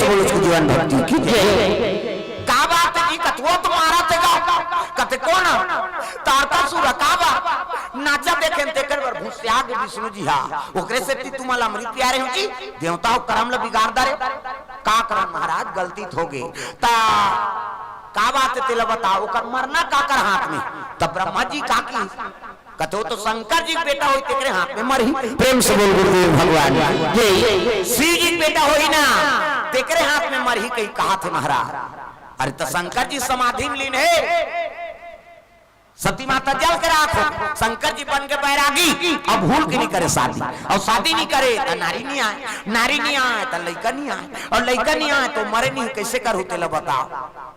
से बोलो उसको जीवन भक्ति की का बात जी कथुआ तुम्हारा थे कथे कौन तारकासुर काबा नाचा देखें तेकर बर भूस्याग विष्णु जी हा ओकरे से तुम्हाला अमृत प्यारे हो जी देवताओं करम ल बिगाड़ दारे का करम महाराज गलती हो गई ता का बात तेला बताओ कर मरना का कर हाथ में तब ब्रह्मा जी का की कथो तो शंकर जी बेटा होई तेरे हाथ में मरही प्रेम से बोल गुरुदेव भगवान ये शिव जी बेटा होई ना तेरे हाथ में मरही कहीं कहा थे महाराज अरे तो शंकर जी समाधि में लीन है सती माता जल कर आंखों शंकर जी बन के बैरागी अब भूल के नहीं करे शादी और शादी नहीं करे तो नारी नहीं आए तो लड़का नहीं आए और लड़का नहीं आए तो मरे नहीं कैसे कर होते लो बताओ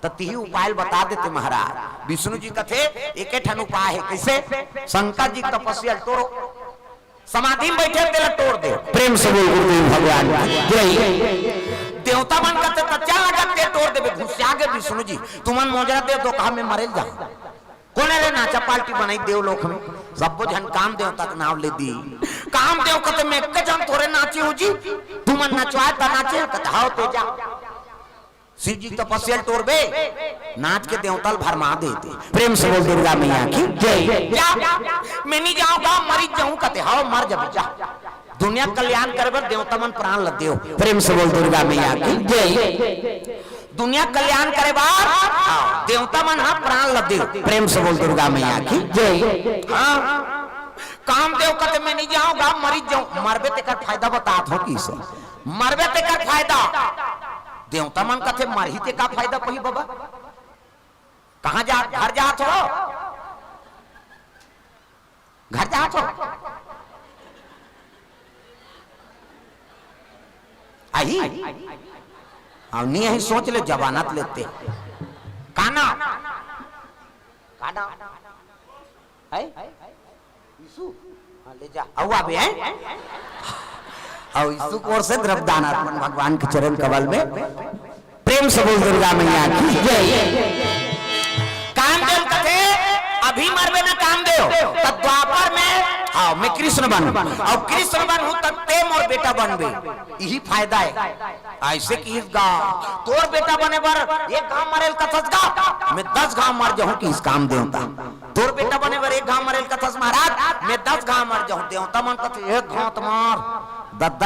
तो ती उपाय बता देते महाराज विष्णु जी कथे एक ठन उपाय है कैसे शंकर जी तपस्या तोड़ो समाधि में बैठे तेला तोड़ दे प्रेम से बोल गुरुदेव भगवान देवता बन करते तो क्या लगा तोड़ देवे घुसिया के विष्णु जी तुमन मोजरा दे तो कहा मैं मरे जा कोने रे नाचा पार्टी बनाई देव लोक में सबको जन काम देव तक नाव ले दी काम देव कते में के जन थोड़े नाचे हो जी तुमन नचवाए ता नाचे कते हाओ ते जा शिव जी तपस्या तोड़बे नाच के देवतल भरमा देते प्रेम से बोल दुर्गा मैया की जय मैं नहीं जाऊंगा मरी जाऊं कते हाओ मर जा जा दुनिया कल्याण करबे देवता मन प्राण ल देव प्रेम से बोल दुर्गा मैया की जय दुनिया कल्याण करे बार देवता मन हा प्राण ल देव प्रेम से बोल दुर्गा मैया की जय हां कामदेव कहते मैं नहीं जाऊंगा मरी जाऊं मरबे ते का फायदा बतात हो किसे मरबे ते का फायदा देवता मन कहते मरही ते का फायदा पही बाबा कहां जा घर जात हो घर जात हो आई और नहीं है सोच ले जवानत लेते काना काना है यीशु ले जा औआ भी है और यीशु को से द्रवदानात्मन भगवान के चरण कमल में प्रेम से बोल दुर्गा मैया की जय कामदेव कथे अभी मरबे ना कामदेव तब द्वापर में आओ मैं कृष्ण बनूं और कृष्ण बनूं तब ते मोर बेटा बनबे यही फायदा है ऐसे कि इस गांव तोर बेटा बने बर एक गांव मरेल कथस गांव मैं 10 गांव मर जाऊं कि इस काम देवता तोर बेटा बने बर एक गांव मरेल कथस महाराज मैं 10 गांव मर जाऊं देवता मन कथे एक गांव तुम्हार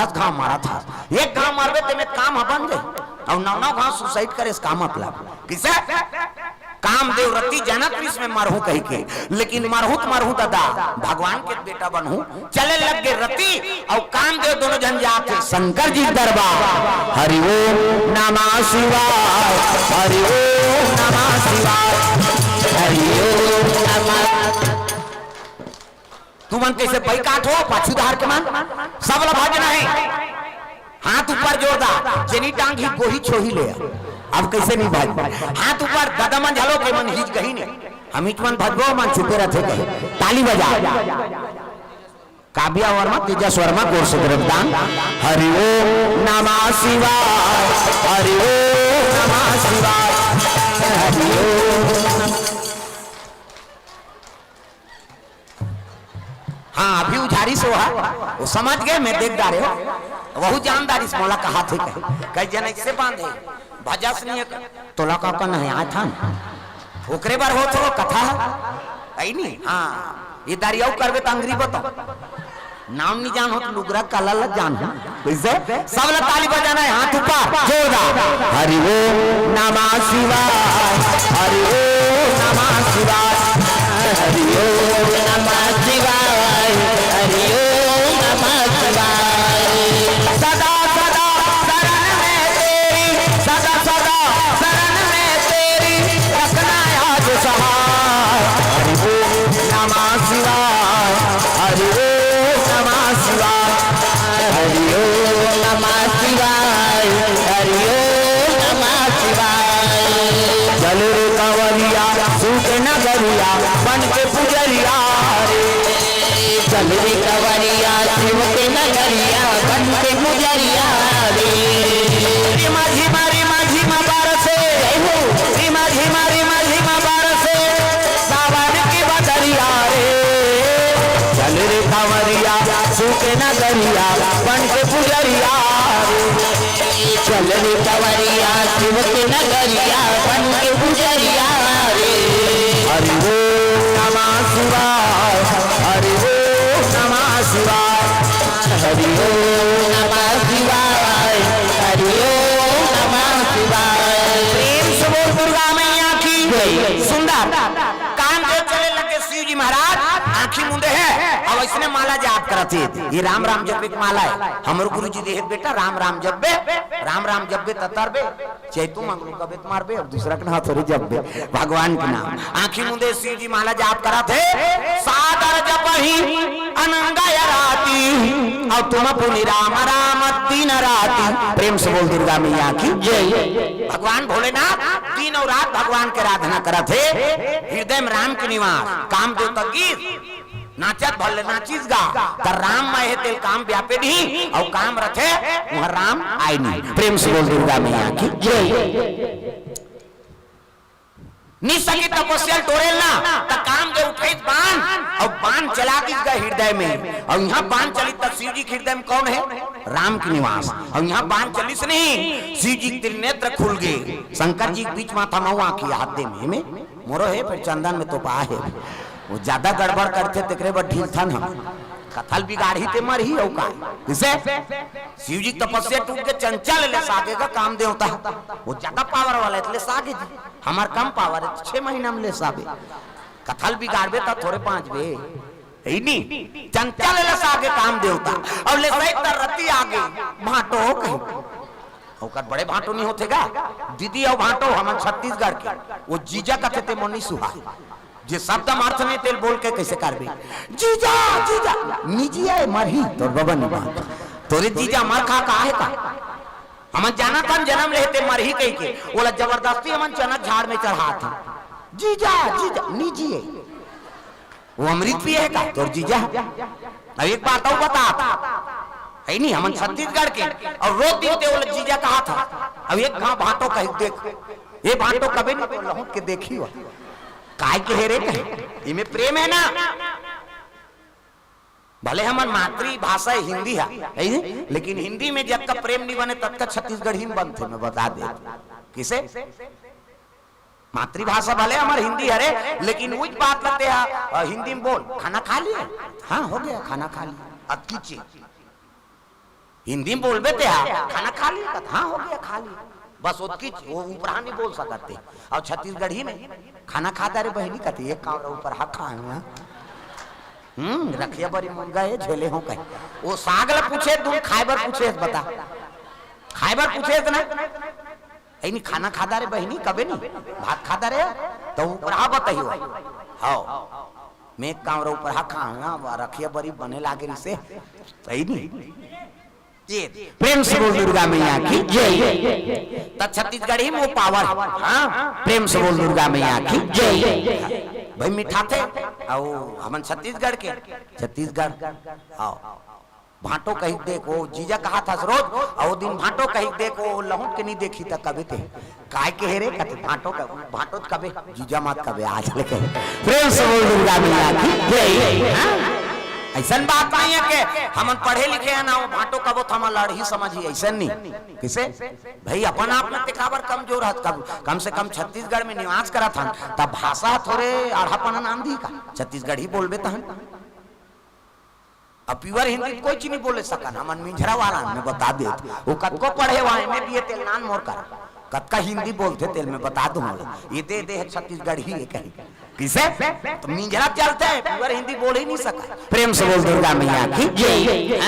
10 गांव मारा था एक गांव मरबे ते में काम बन जाए और 9 गांव सुसाइड करे इस काम मतलब किसे कामदेव रति जनक इसमें मरहू कह के लेकिन मरहू दादा भगवान के बेटा बनहू चले लग गए रति और कामदेव दोनों जन जाते शंकर जी दरबार हरि ओम नमः शिवाय हरि ओम नमः शिवाय हरि ओम नमः तुमन कैसे पई काटो पाछूदार के मन सब ला भजन है हाथ ऊपर जोरदार जेनी टांग ही गोही छोही ले अब कैसे नहीं भाज हाथ ऊपर दादा मन झलो के मन हिज गही नहीं हम हिच मन भजबो मन छुपे रहते कहे ताली बजा काव्या वर्मा तेजस वर्मा गोर से द्रवदान हरि ओम नमः शिवाय हरि ओम नमः शिवाय हरि ओम हाँ अभी उजारी से वो समझ गए मैं देख रहे हो वह जानदार इस मौला का हाथ है कई जन इससे बांधे भजस नहीं तोला का नहीं आया था ओकरे बार हो तो कथा है नहीं हाँ ये दारियाओ करबे तो अंग्री बताओ नाम नहीं जान हो तो लुगरा काला लग जान कैसे सब लोग ताली बजाना है हाथ ऊपर जोरदार हरि ओम नमः शिवाय हरि ओम नमः शिवाय हरि ओम नमः शिवाय हरि ओम नमः शिवाय सदा सदा शरण में तेरी सदा सदा शरण में तेरी रखना याद सहाय हरि ओम नमः शिवाय हरि ओम नमः शिवाय हरि ओम नमः शिवाय हरि ओम नमः शिवाय चल रे कंवरिया सूख नगरिया बन के पुजरिया रे चल रे कंवरिया शिव के नगरिया बन के पुजरिया रे माझी मारी माझी मा बारसे माझी मारी माझी मा बारसे सावन की बदरिया रे चल रे कंवरिया सूख नगरिया बन के पुजरिया चल रे कंवरिया शिव के नगरिया बन के गुजरिया रे। हरि ओम नमः शिवाय, हरि ओम नमः शिवाय, हरि ओम नमः शिवाय, हरि ओम नमः शिवाय। प्रेम से बोल दुर्गा मैया की। सुंदर काम के चले लगे शिव जी महाराज आंखी मुंदे है और इसने माला जाप करते। ये राम राम जप एक माला है। हमारे गुरु जी देह बेटा राम राम जपबे, राम राम जपबे ततरबे चैतू मंगलू कबे मारबे और दूसरा के हाथ थोड़ी जपबे भगवान के नाम। आंखी मुंदे शिव जी माला जाप करते सादर जपहि अनंगय राती और तुम पुनि राम राम दिन राती। प्रेम से बोल दुर्गा मैया की जय। भगवान भोलेनाथ दिन और रात भगवान के आराधना करते हृदय में राम के निवास काम देव तक गीत नाचत भले नाचिस गा तर राम माहे तेल काम व्यापे नहीं और काम रथे वह राम आए नहीं। प्रेम से बोल दुर्गा मैया की जय। निसकी तपस्या टोरेल ना त काम जो उठे बाण और बाण चला दी गए हृदय में और यहाँ बाण चली तब शिव जी के हृदय में कौन है? राम के निवास। और यहाँ बाण चली से नहीं शिव जी के त्रिनेत्र खुल गए। शंकर जी के बीच माथा मऊआ की हाथ दे में मोरो है फिर चंदन में तो पा है वो ज्यादा गड़बड़ करते तेरे पर ढील था हम कथल बिगाड़ी ते मर ही का किसे शिव जी तपस्या टूट के चंचल ले सागे का काम देवता वो ज्यादा पावर वाला है सागे जी हमार कम पावर है 6 महीना में ले सागे कथल बिगाड़बे तो थोड़े 5 बे नहीं चंचल ले सागे काम देवता और ले सही रति आगे भाटो कहीं ओकर बड़े भाटो नहीं होतेगा दीदी और भाटो हम छत्तीसगढ़ के वो जीजा कहते थे मोनी सुहा जे शब्द अर्थ में तेल बोल के कैसे करबे जीजा जीजा निजी है मरही तो बाबा नहीं बात तोरे जीजा मर खा का है का हम जाना था जन्म लेते मरही कह के बोला जबरदस्ती हम चनक झाड़ में चढ़ा था जीजा जीजा निजी है वो अमृत भी है का तोर जीजा अब एक बात और बता है नहीं हम छत्तीसगढ़ के और रोज दिन ते बोले जीजा कहा था अब एक गांव भाटो कह देख ये भाटो कभी नहीं लहुट के देखी हो काय के हेरे इमे प्रेम है ना भले हमार मातृभाषा हिंदी है लेकिन हिंदी में जब तक प्रेम नहीं बने तब तक छत्तीसगढ़ी में बनते मैं बता दे किसे मातृभाषा भले हमारे हिंदी है लेकिन वही बात लगते हैं हिंदी में बोल खाना खा लिया हाँ हो गया खाना खा लिया अब की चीज हिंदी में बोल बेते खाना खा लिया हाँ हो गया खा लिया बस उसकी वो ऊपर नहीं बोल सकते और छत्तीसगढ़ी में खाना खाता रे बहनी कहती एक काम ऊपर हा खा रखिया बड़ी मुर्गा है झेले हो कहीं वो सागल पूछे तुम खाइबर पूछे बता खाइबर पूछे ना नहीं खाना खाता रे बहनी कभी नहीं भात खाता रे तो ऊपर हा बताइयो हाँ मैं काम ऊपर हा खा रखिया बड़ी बने लागे से सही नहीं प्रेम से बोल दुर्गा मैया की जय। तब छत्तीसगढ़ी में वो पावर हाँ प्रेम से बोल दुर्गा मैया की जय। भाई मिठा थे और हम छत्तीसगढ़ के छत्तीसगढ़ आओ भाटो कहीं देखो जीजा कहा था रोज और वो दिन भाटो कहीं देखो लहुट के नहीं देखी था कभी थे काय के हेरे कहते भाटो कभी जीजा मत कभी आज लेके प्रेम से बोल दुर्गा मैया की जय। ऐसा बात नहीं है कि हम पढ़े लिखे हैं ना वो भाटो का वो हम लड़ समझिए ऐसा नहीं किसे भाई अपन आप में तिकावर कमजोर है कम से कम छत्तीसगढ़ में निवास करा था तब भाषा थोड़े आढ़ापना नाम दी का छत्तीसगढ़ी बोलबे तहन अब प्योर हिंदी कोई चीज नहीं बोले सकन हमन मिंझरा वाला ने बता दे वो कद को पढ़े वाले में भी तेल नान मोर कर कद का हिंदी बोलते तेल में बता दूं ये दे छत्तीसगढ़ी है कहीं किसे तो मिंजरा चलते है प्योर हिंदी बोल ही नहीं सका प्रेम से बोल दुर्गा मैया की जय।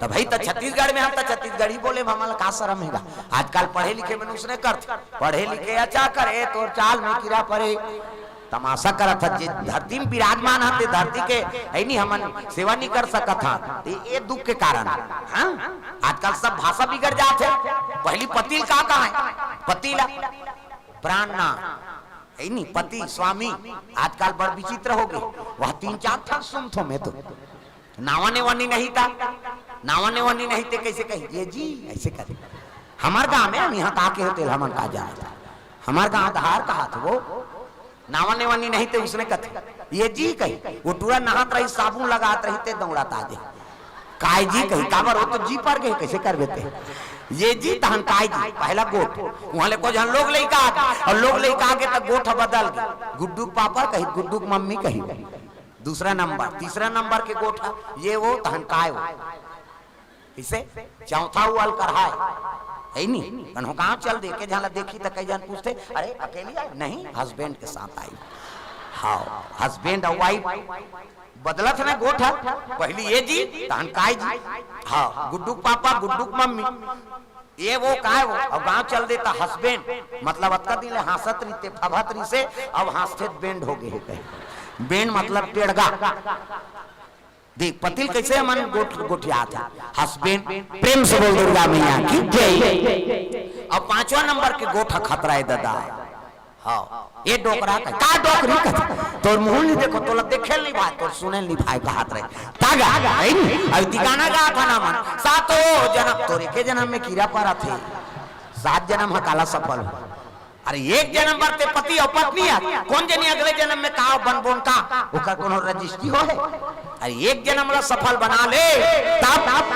तो भाई तो छत्तीसगढ़ में हम तो छत्तीसगढ़ी बोले हमारा का शर्म है आजकल पढ़े लिखे में उसने करते पढ़े लिखे अच्छा करे तो चाल में कीड़ा पड़े तमाशा करा था धरती में विराजमान है धरती के है नहीं हम सेवा नहीं कर सका था ये दुख के कारण हाँ आजकल सब भाषा बिगड़ जाते पहली पतिल का है पतिला प्राण ना है नहीं पति स्वामी आजकल बड़ विचित्र हो गए वह 3-4 था सुन थो मैं तो नावाने वानी नहीं था नावाने वानी नहीं थे कैसे कही ये जी ऐसे करे हमार गाँव में हम यहाँ कहा के होते हमन कहा जाना था हमार गाँव धार कहा था वो नावाने वानी नहीं थे उसने कथे ये जी कही वो टूरा नहात रही साबुन लगात रही थे दौड़ाता जे काय जी कही काबर हो तो जी पर गए कैसे कर देते ये जी तहन काय जी पहला गोठ वहां ले को जहां लोग लइका और लोग लइका के तक गोठ बदल गए गुड्डू पापा कही गुड्डू मम्मी कही दूसरा नंबर तीसरा नंबर के गोठा ये वो तहन काय हो इसे चौथा वाल करहाय है नहीं कन्हो कहां चल दे के जहां देखी त कई जन पूछते अरे अकेली आई नहीं हस्बैंड के साथ आई हाँ हस्बैंड और वाइफ बदलत ना गोठा पहली ये जी तहन काय जी हाँ गुड्डू पापा गुड्डू मम्मी ये वो काय वो अब गांव चल देता हस्बैंड मतलब अतका दिन हंसत रीते फभत री से अब हंसते बेंड हो गए कहीं बेंड मतलब टेढ़गा देख पतिल कैसे मन गोठिया था हस्बैंड प्रेम से बोल दुर्गा मैया की जय अब पांचवा नंबर के गोठा खतरा है दादा हाँ ये डोकरा का डोकरी का तोर मुंह नहीं देखो तोला देखे नहीं भाई तोर सुने नहीं भाई का हाथ रहे तागा है नहीं अब दिखाना का था ना मन सातो जन्म तोरे के जन्म में कीड़ा पारा थे 7 जन्म है काला सफल अरे एक जन्म बरते पति और पत्नी है कौन जनी अगले जन्म में का बन बोन का ओकर कोनो रजिस्ट्री हो है अरे एक जन्म ला सफल बना ले तब